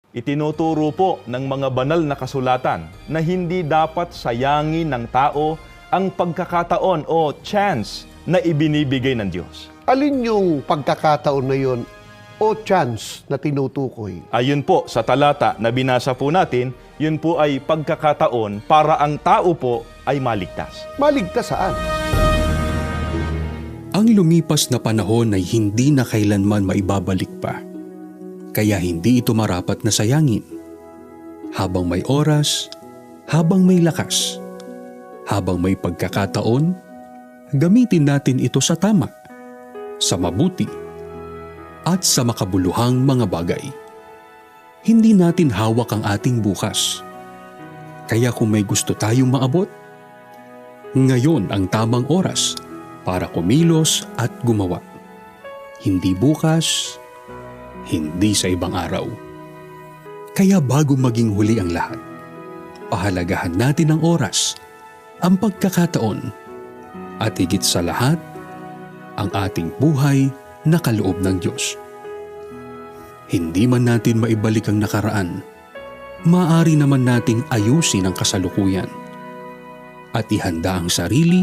Itinuturo po ng mga banal na kasulatan na hindi dapat sayangin ng tao ang pagkakataon o chance na ibinibigay ng Diyos. Alin yung pagkakataon na yun o chance na tinutukoy? Ayun po sa talata na binasa po natin, yun po ay pagkakataon para ang tao po ay maligtas. Maligtas saan? Ang lumipas na panahon ay hindi na kailanman maibabalik pa. Kaya hindi ito marapat na sayangin. Habang may oras, habang may lakas, habang may pagkakataon, gamitin natin ito sa tama, sa mabuti, at sa makabuluhang mga bagay. Hindi natin hawak ang ating bukas. Kaya kung may gusto tayong maabot, ngayon ang tamang oras para kumilos at gumawa. Hindi bukas, hindi sa ibang araw. Kaya bago maging huli ang lahat, pahalagahan natin ang oras, ang pagkakataon, at higit sa lahat, ang ating buhay na kaloob ng Diyos. Hindi man natin maibalik ang nakaraan, maaari naman nating ayusin ang kasalukuyan at ihanda ang sarili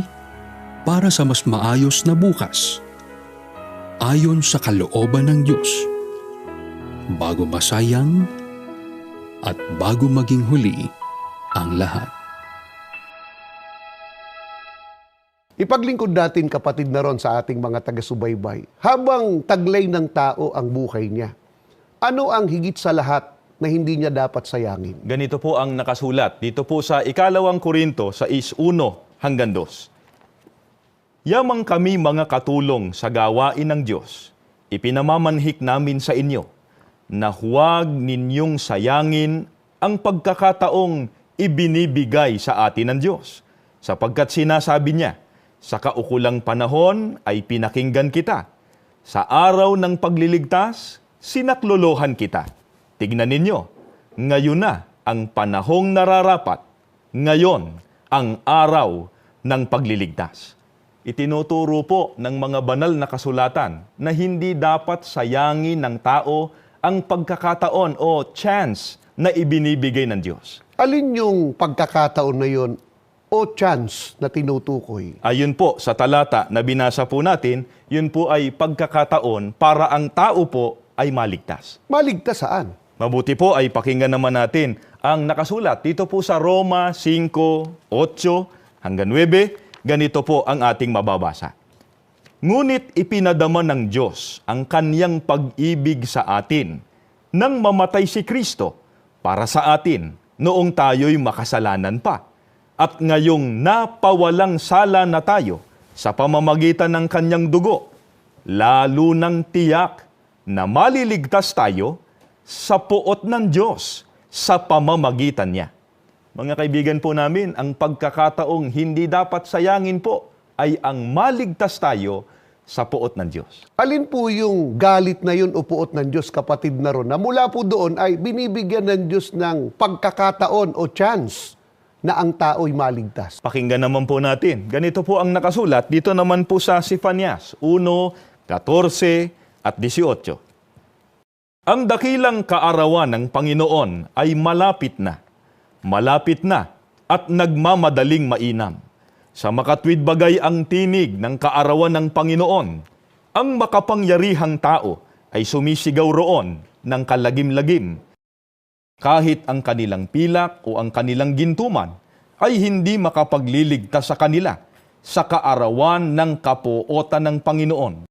para sa mas maayos na bukas, ayon sa kalooban ng Diyos, bago masayang at bago maging huli ang lahat. Ipaglingkod natin, kapatid na ron, sa ating mga taga-subaybay, habang taglay ng tao ang buhay niya, ano ang higit sa lahat na hindi niya dapat sayangin? Ganito po ang nakasulat dito po sa 2 Korinto 6:1 hanggang 2. Yamang kami mga katulong sa gawain ng Diyos, ipinamamanhik namin sa inyo, na huwag ninyong sayangin ang pagkakataong ibinibigay sa atin ng Diyos. Sapagkat sinasabi niya, sa kaukulang panahon ay pinakinggan kita. Sa araw ng pagliligtas, sinaklolohan kita. Tignan ninyo, ngayon na ang panahong nararapat. Ngayon ang araw ng pagliligtas. Itinuturo po ng mga banal na kasulatan na hindi dapat sayangin ng tao ang pagkakataon o chance na ibinibigay ng Diyos. Alin yung pagkakataon na yun o chance na tinutukoy? Ayun po sa talata na binasa po natin, yun po ay pagkakataon para ang tao po ay maligtas. Maligtas saan? Mabuti po ay pakinggan naman natin ang nakasulat dito po sa Roma 5:8 hanggang 9. Ganito po ang ating mababasa. Ngunit ipinadama ng Diyos ang kaniyang pag-ibig sa atin nang mamatay si Kristo para sa atin noong tayo'y makasalanan pa. At ngayong napawalang sala na tayo sa pamamagitan ng kanyang dugo, lalo nang tiyak na maliligtas tayo sa puot ng Diyos sa pamamagitan niya. Mga kaibigan po namin, ang pagkakataong hindi dapat sayangin po ay ang maligtas tayo sa puot ng Diyos. Alin po yung galit na yun o puot ng Diyos, kapatid na ron, na mula po doon ay binibigyan ng Diyos ng pagkakataon o chance na ang tao'y maligtas? Pakinggan naman po natin. Ganito po ang nakasulat dito naman po sa Sifanias 1:14 at 18. Ang dakilang kaarawan ng Panginoon ay malapit na at nagmamadaling mainam. Sa makatwid bagay ang tinig ng kaarawan ng Panginoon. Ang makapangyarihang tao ay sumisigaw roon ng kalagim-lagim. Kahit ang kanilang pilak o ang kanilang gintuman ay hindi makapagliligtas sa kanila sa kaarawan ng kapuotan ng Panginoon.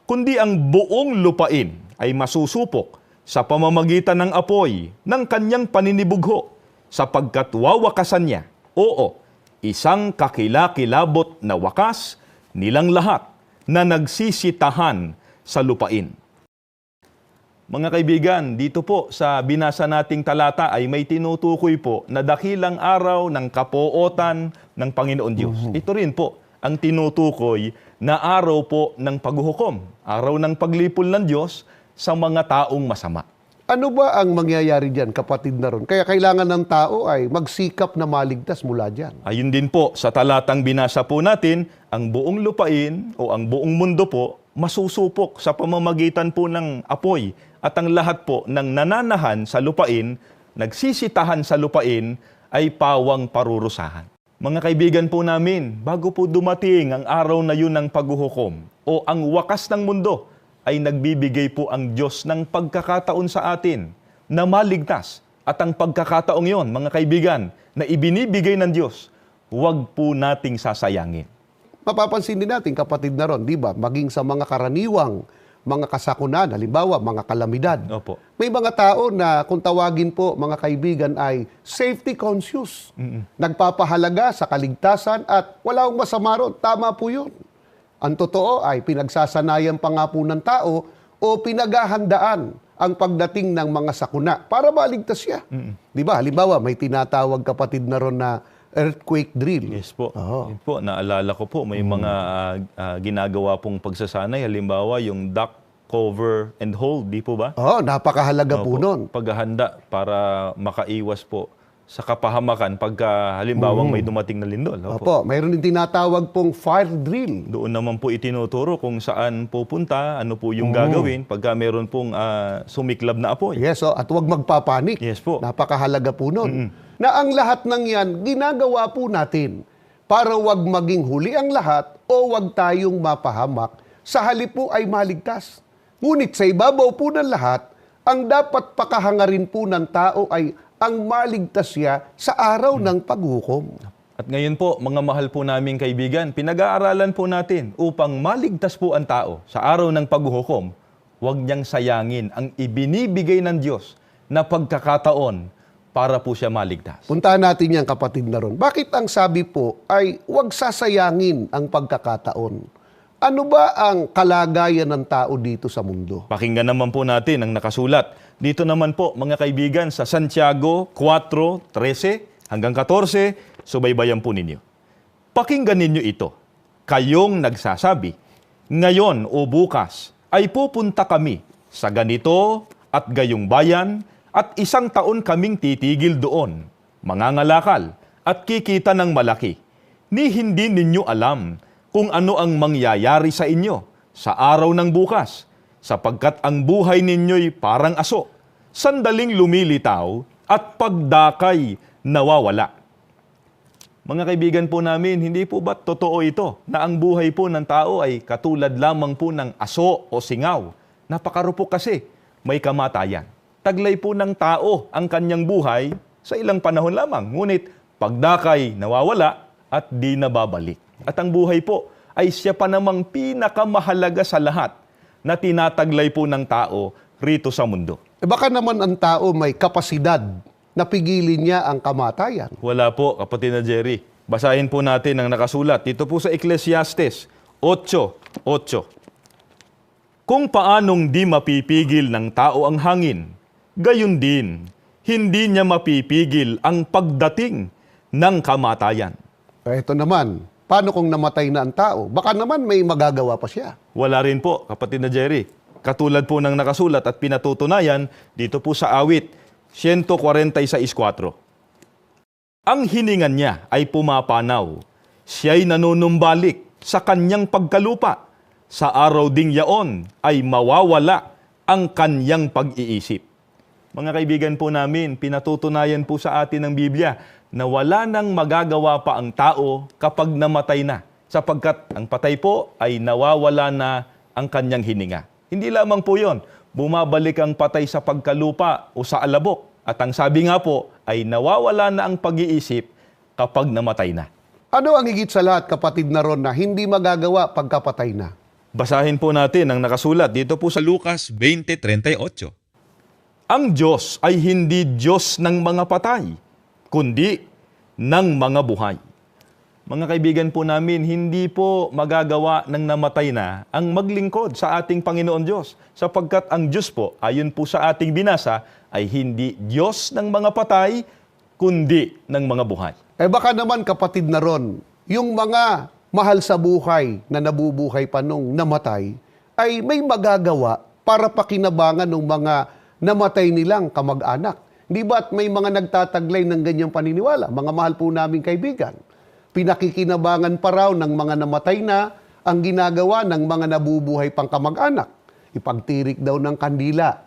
Kundi ang buong lupain ay masusupok sa pamamagitan ng apoy ng kanyang paninibugho, sapagkat wawakasan niya, oo, isang kakilakilabot na wakas nilang lahat na nagsisitahan sa lupain. Mga kaibigan, dito po sa binasa nating talata ay may tinutukoy po na dakilang araw ng kapuotan ng Panginoon Diyos. Ito rin po ang tinutukoy na araw po ng paghuhukom, araw ng paglipol ng Diyos sa mga taong masama. Ano ba ang mangyayari dyan, kapatid na ron? Kaya kailangan ng tao ay magsikap na maligtas mula dyan. Ayun din po, sa talatang binasa po natin, ang buong lupain o ang buong mundo po masusupok sa pamamagitan po ng apoy at ang lahat po ng nananahan sa lupain, nagsisitahan sa lupain, ay pawang parurusahan. Mga kaibigan po namin, bago po dumating ang araw na yun ng paghuhukom o ang wakas ng mundo, ay nagbibigay po ang Diyos ng pagkakataon sa atin na maligtas. At ang pagkakataong yon, mga kaibigan, na ibinibigay ng Diyos, huwag po nating sasayangin. Mapapansin din natin, kapatid na ron, di ba? Maging sa mga karaniwang, mga kasakunan, halimbawa, mga kalamidad. Opo. May mga tao na kung tawagin po, mga kaibigan, ay safety conscious. Nagpapahalaga sa kaligtasan at wala akong masama ron. Tama po yun. Ang totoo ay pinagsasanayan pa nga po ng tao o pinaghahandaan ang pagdating ng mga sakuna para maligtas siya. Di ba? Halimbawa, may tinatawag, kapatid na ron, na earthquake drill. Yes po. Oo. Yun po, naalala ko po, may mga ginagawa pong pagsasanay. Halimbawa, yung duck cover and hold, di po ba? Oo, napakahalaga po Opo, nun. paghahanda para makaiwas po sa kapahamakan pagka halimbawang may dumating na lindol. Opo, mayroon din tinatawag pong fire drill. Doon naman po itinuturo kung saan pupunta, ano po yung gagawin pagka meron pong sumiklab na apoy. Yes, at huwag magpapanik. Yes po. Napakahalaga po nun. Na ang lahat ng yan, ginagawa po natin para wag maging huli ang lahat o wag tayong mapahamak, sa halip po ay maligtas. Ngunit sa ibabaw po ng lahat, ang dapat pakahangarin po ng tao ay ang maligtas siya sa araw ng paghukom. At ngayon po, mga mahal po naming kaibigan, pinag-aaralan po natin upang maligtas po ang tao sa araw ng paghuhukom, huwag niyang sayangin ang ibinibigay ng Diyos na pagkakataon para po siya maligtas. Puntahan natin yan, kapatid na ron. Bakit ang sabi po ay huwag sasayangin ang pagkakataon? Ano ba ang kalagayan ng tao dito sa mundo? Pakinggan naman po natin ang nakasulat. Dito naman po, mga kaibigan, sa Santiago 4:13 hanggang 14, subaybayan po ninyo. Pakinggan ninyo ito. Kayong nagsasabi, ngayon o bukas ay pupunta kami sa ganito at gayong bayan at 1 taon kaming titigil doon, mangangalakal at kikita ng malaki. Ni hindi ninyo alam kung ano ang mangyayari sa inyo sa araw ng bukas, sapagkat ang buhay ninyo'y parang aso, sandaling lumilitaw at pagdakay nawawala. Mga kaibigan po namin, hindi po ba totoo ito na ang buhay po ng tao ay katulad lamang po ng aso o singaw? Napakarupok kasi, may kamatayan. Taglay po ng tao ang kanyang buhay sa ilang panahon lamang, ngunit pagdakay nawawala at di nababalik. At ang buhay po ay siya pa namang pinakamahalaga sa lahat na tinataglay po ng tao rito sa mundo. Baka naman ang tao may kapasidad na pigilin niya ang kamatayan. Wala po, kapatid na Jerry. Basahin po natin ang nakasulat. Dito po sa Ecclesiastes 8:8. Kung paanong di mapipigil ng tao ang hangin, gayon din, hindi niya mapipigil ang pagdating ng kamatayan. Ito naman, paano kung namatay na ang tao? Baka naman may magagawa pa siya. Wala rin po, kapatid na Jerry. Katulad po ng nakasulat at pinatutunayan dito po sa awit 146:4. Ang hiningan niya ay pumapanaw. Siya'y nanunumbalik sa kanyang pagkalupa. Sa araw ding yaon ay mawawala ang kanyang pag-iisip. Mga kaibigan po namin, pinatutunayan po sa atin ng Biblia na wala nang magagawa pa ang tao kapag namatay na, sapagkat ang patay po ay nawawala na ang kanyang hininga. Hindi lamang po yon, bumabalik ang patay sa pagkalupa o sa alabok. At ang sabi nga po ay nawawala na ang pag-iisip kapag namatay na. Ano ang higit sa lahat, kapatid na ron, na hindi magagawa pagkapatay na? Basahin po natin ang nakasulat dito po sa Lucas 20:38. Ang Diyos ay hindi Diyos ng mga patay, kundi ng mga buhay. Mga kaibigan po namin, hindi po magagawa ng namatay na ang maglingkod sa ating Panginoon Diyos, sapagkat ang Diyos po, ayon po sa ating binasa, ay hindi Diyos ng mga patay, kundi ng mga buhay. Baka naman, kapatid na ron, yung mga mahal sa buhay na nabubuhay pa nung namatay, ay may magagawa para pakinabangan ng mga namatay nilang kamag-anak. Di ba't may mga nagtataglay ng ganyang paniniwala? Mga mahal po naming kaibigan. Pinakikinabangan pa raw ng mga namatay na ang ginagawa ng mga nabubuhay pang kamag-anak. Ipagtirik daw ng kandila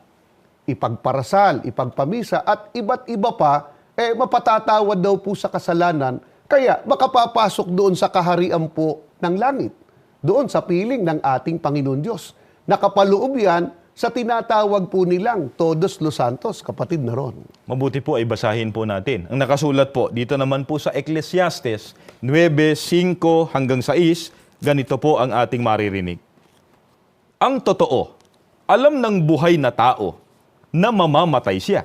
ipagparasal, ipagpamisa, at iba't iba pa, mapatatawad daw po sa kasalanan, kaya makapapasok doon sa kaharian po ng langit, doon sa piling ng ating Panginoon Diyos. Nakapaloob yan sa tinatawag po nilang Todos los Santos, kapatid na ron. Mabuti po ay basahin po natin. Ang nakasulat po, dito naman po sa Ecclesiastes 9:5 hanggang 6, ganito po ang ating maririnig. Ang totoo, alam ng buhay na tao na mamamatay siya.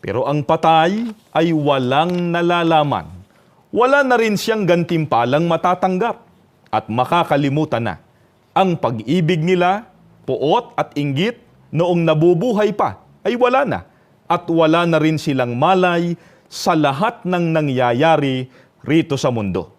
Pero ang patay ay walang nalalaman. Wala na rin siyang gantimpalang matatanggap at makakalimutan na. Ang pag-ibig nila, puot at inggit noong nabubuhay pa ay wala na. At wala na rin silang malay sa lahat ng nangyayari rito sa mundo.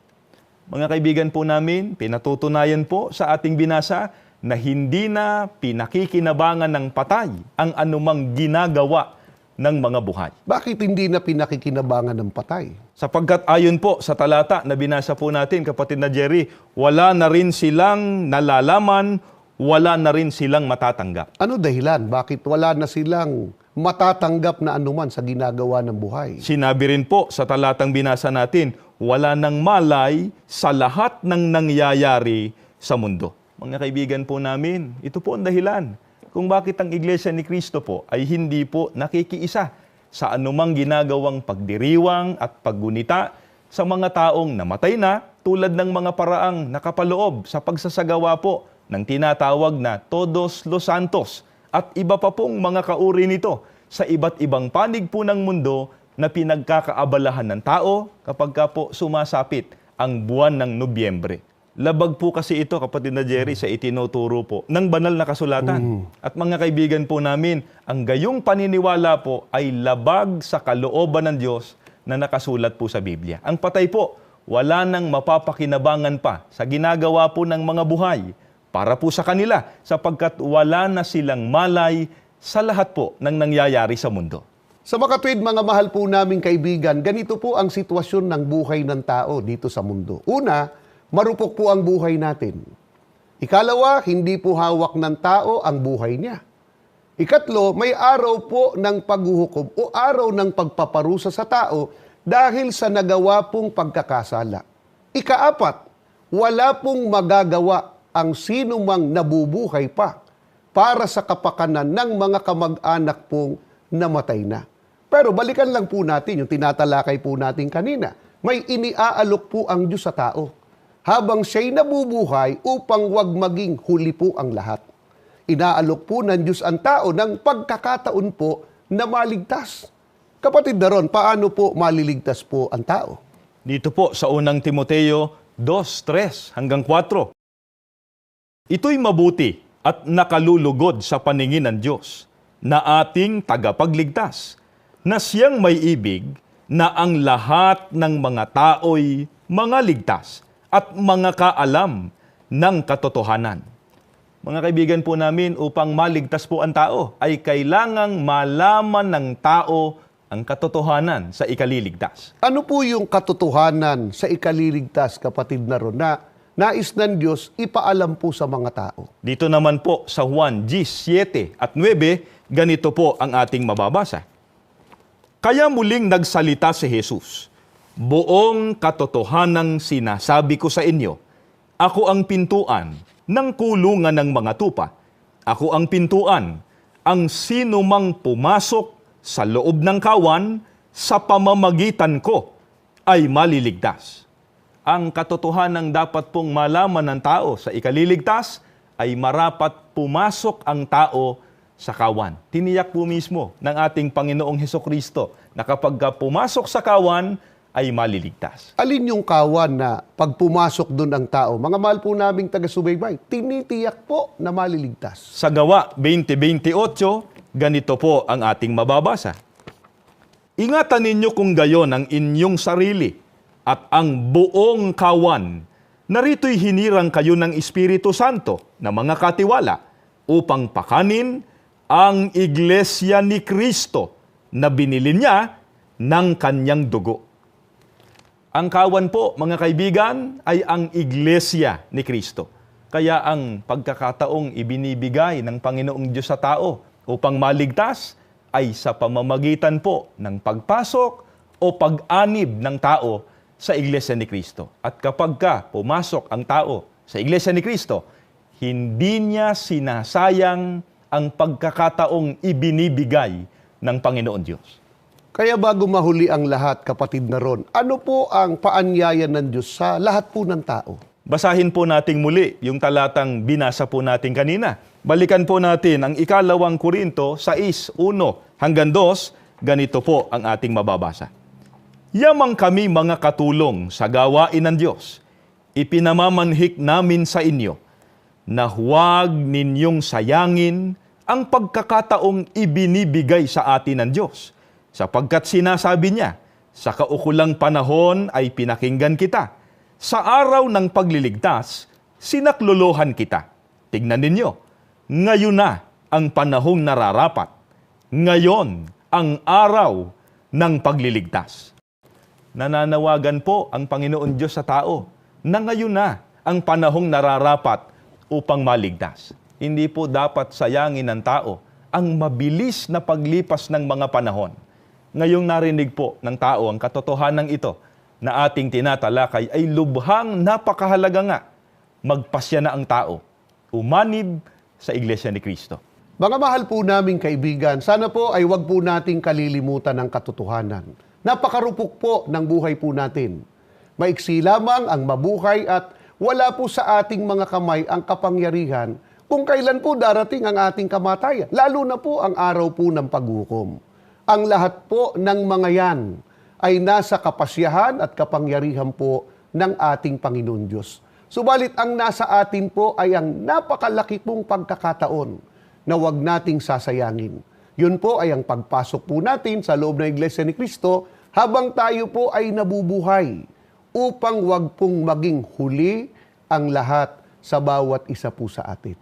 Mga kaibigan po namin, pinatutunayan po sa ating binasa na hindi na pinakikinabangan ng patay ang anumang ginagawa ng mga buhay. Bakit hindi na pinakikinabangan ng patay? Sapagkat ayon po sa talata na binasa po natin, kapatid na Jerry, wala na rin silang nalalaman, wala na rin silang matatanggap. Ano dahilan? Bakit wala na silang matatanggap na anuman sa ginagawa ng buhay? Sinabi rin po sa talatang binasa natin, wala nang malay sa lahat ng nangyayari sa mundo. Mga kaibigan po namin, ito po ang dahilan kung bakit ang Iglesia ni Cristo po ay hindi po nakikiisa sa anumang ginagawang pagdiriwang at paggunita sa mga taong namatay na tulad ng mga paraang nakapaloob sa pagsasagawa po ng tinatawag na Todos los Santos at iba pa pong mga kauri nito sa iba't ibang panig po ng mundo na pinagkakaabalahan ng tao kapag ka po sumasapit ang buwan ng Nobyembre. Labag po kasi ito, kapatid na Jerry, sa itinuturo po ng banal na kasulatan. At mga kaibigan po namin, ang gayong paniniwala po ay labag sa kalooban ng Diyos na nakasulat po sa Biblia. Ang patay po, wala nang mapapakinabangan pa sa ginagawa po ng mga buhay para po sa kanila sapagkat wala na silang malay sa lahat po ng nangyayari sa mundo. Sa makatwid, mga mahal po naming kaibigan, ganito po ang sitwasyon ng buhay ng tao dito sa mundo. Una, marupok po ang buhay natin. Ikalawa, hindi po hawak ng tao ang buhay niya. Ikatlo, may araw po ng paghuhukom o araw ng pagpaparusa sa tao dahil sa nagawa pong pagkakasala. Ikaapat, wala pong magagawa ang sino mang nabubuhay pa para sa kapakanan ng mga kamag-anak pong namatay na. Pero balikan lang po natin yung tinatalakay po natin kanina. May iniaalok po ang Diyos sa tao habang siya'y nabubuhay upang wag maging huli po ang lahat. Inaalok po ng Diyos ang tao ng pagkakataon po na maligtas. Kapatid na ron, paano po maliligtas po ang tao? Dito po sa unang Timoteo 2:3 hanggang 4. Ito'y mabuti at nakalulugod sa paningin ng Diyos na ating tagapagligtas, na siyang may ibig na ang lahat ng mga tao'y mga ligtas at mga kaalam ng katotohanan. Mga kaibigan po namin, upang maligtas po ang tao, ay kailangang malaman ng tao ang katotohanan sa ikaliligtas. Ano po yung katotohanan sa ikaliligtas, kapatid na ron, na nais ng Diyos ipaalam po sa mga tao? Dito naman po sa Juan 7 at 9, ganito po ang ating mababasa. Kaya muling nagsalita si Jesus, buong katotohanang sinasabi ko sa inyo, ako ang pintuan ng kulungan ng mga tupa. Ako ang pintuan, ang sino mang pumasok sa loob ng kawan sa pamamagitan ko ay maliligtas. Ang katotohanang dapat pong malaman ng tao sa ikaliligtas ay marapat pumasok ang tao sa kawan. Tiniyak po mismo ng ating Panginoong Hesukristo na kapag pumasok sa kawan ay maliligtas. Alin yung kawan na pag pumasok doon ang tao? Mga mahal po naming taga-subaybay, tinitiyak po na maliligtas. Sa Gawa 20:28, ganito po ang ating mababasa. Ingatan ninyo kung gayon ang inyong sarili at ang buong kawan. Narito'y hinirang kayo ng Espiritu Santo na mga katiwala upang pakanin ang iglesia ni Kristo na binili niya ng kanyang dugo. Ang kawan po, mga kaibigan, ay ang iglesia ni Kristo. Kaya ang pagkakataong ibinibigay ng Panginoong Diyos sa tao upang maligtas ay sa pamamagitan po ng pagpasok o pag-anib ng tao sa Iglesia ni Cristo. At kapag pumasok ang tao sa Iglesia ni Cristo, hindi niya sinasayang ang pagkakataong ibinibigay ng Panginoon Diyos. Kaya bago mahuli ang lahat, kapatid na ron, ano po ang paanyaya ng Diyos sa lahat po ng tao? Basahin po nating muli yung talatang binasa po natin kanina. Balikan po natin ang 2 Korinto 6:1 hanggang 2, ganito po ang ating mababasa. Yamang kami mga katulong sa gawain ng Diyos, ipinamamanhik namin sa inyo na huwag ninyong sayangin ang pagkakataong ibinibigay sa atin ng Diyos, sapagkat sinasabi niya, sa kaukulang panahon ay pinakinggan kita. Sa araw ng pagliligtas, sinaklolohan kita. Tignan ninyo, ngayon na ang panahong nararapat. Ngayon ang araw ng pagliligtas. Nananawagan po ang Panginoon Diyos sa tao na ngayon na ang panahong nararapat upang maligtas. Hindi po dapat sayangin ng tao ang mabilis na paglipas ng mga panahon. Ngayong narinig po ng tao ang katotohanan ito na ating tinatalakay ay lubhang napakahalaga nga. Magpasya na ang tao. Umanib sa Iglesia ni Cristo. Mga mahal po naming kaibigan, sana po ay wag po nating kalilimutan ang katotohanan. Napakarupok po ng buhay po natin. Maiksi lamang ang mabuhay at wala po sa ating mga kamay ang kapangyarihan kung kailan po darating ang ating kamatayan, lalo na po ang araw po ng paghukom. Ang lahat po ng mga yan ay nasa kapasyahan at kapangyarihan po ng ating Panginoon Diyos. Subalit ang nasa atin po ay ang napakalaki pong pagkakataon na wag nating sasayangin. Yun po ay ang pagpasok po natin sa loob ng Iglesia ni Cristo habang tayo po ay nabubuhay upang wag pong maging huli ang lahat sa bawat isa po sa atin.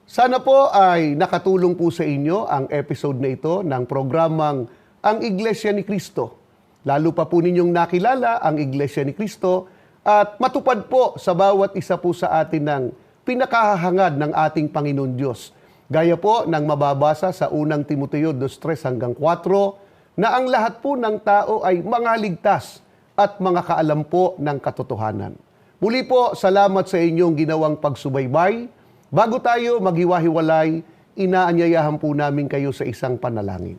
Sana po ay nakatulong po sa inyo ang episode na ito ng programang Ang Iglesia ni Cristo. Lalo pa po ninyong nakilala ang Iglesia ni Cristo at matupad po sa bawat isa po sa atin ng pinakahahangad ng ating Panginoon Diyos. Gaya po ng mababasa sa unang Timoteo 2:3 hanggang 4 na ang lahat po ng tao ay mga ligtas at mga kaalam po ng katotohanan. Muli po, salamat sa inyong ginawang pagsubaybay. Bago tayo maghiwa-hiwalay, inaanyayahan po namin kayo sa isang panalangin.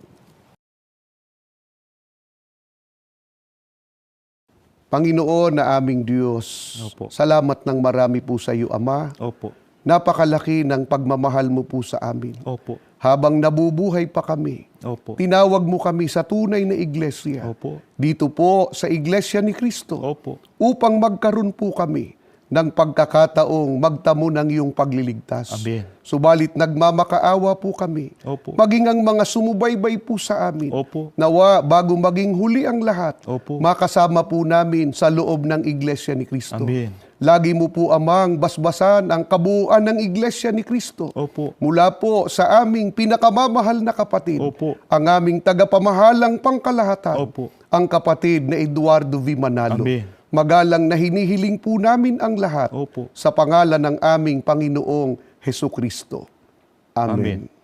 Panginoon na aming Diyos, Opo. salamat ng marami po sa iyo, Ama. Opo. Napakalaki ng pagmamahal mo po sa amin. Opo. Habang nabubuhay pa kami, Opo. tinawag mo kami sa tunay na iglesia. Opo. Dito po sa Iglesia ni Cristo. Opo. Upang magkaroon po kami ng pagkakataong magtamo ng iyong pagliligtas. Amen. Subalit nagmamakaawa po kami. Opo. Maging ang mga sumubaybay po sa amin. Opo. Nawa, bago maging huli ang lahat, Opo. makasama po namin sa loob ng Iglesia ni Cristo. Amen. Lagi mo po, Amang, basbasan ang kabuuan ng Iglesia ni Cristo. Opo. Mula po sa aming pinakamamahal na kapatid, Opo. ang aming tagapamahalang pangkalahatan, Opo. ang kapatid na Eduardo V. Manalo. Amen. Magalang na hinihiling po namin ang lahat Opo. sa pangalan ng aming Panginoong Hesus Kristo. Amen. Amen.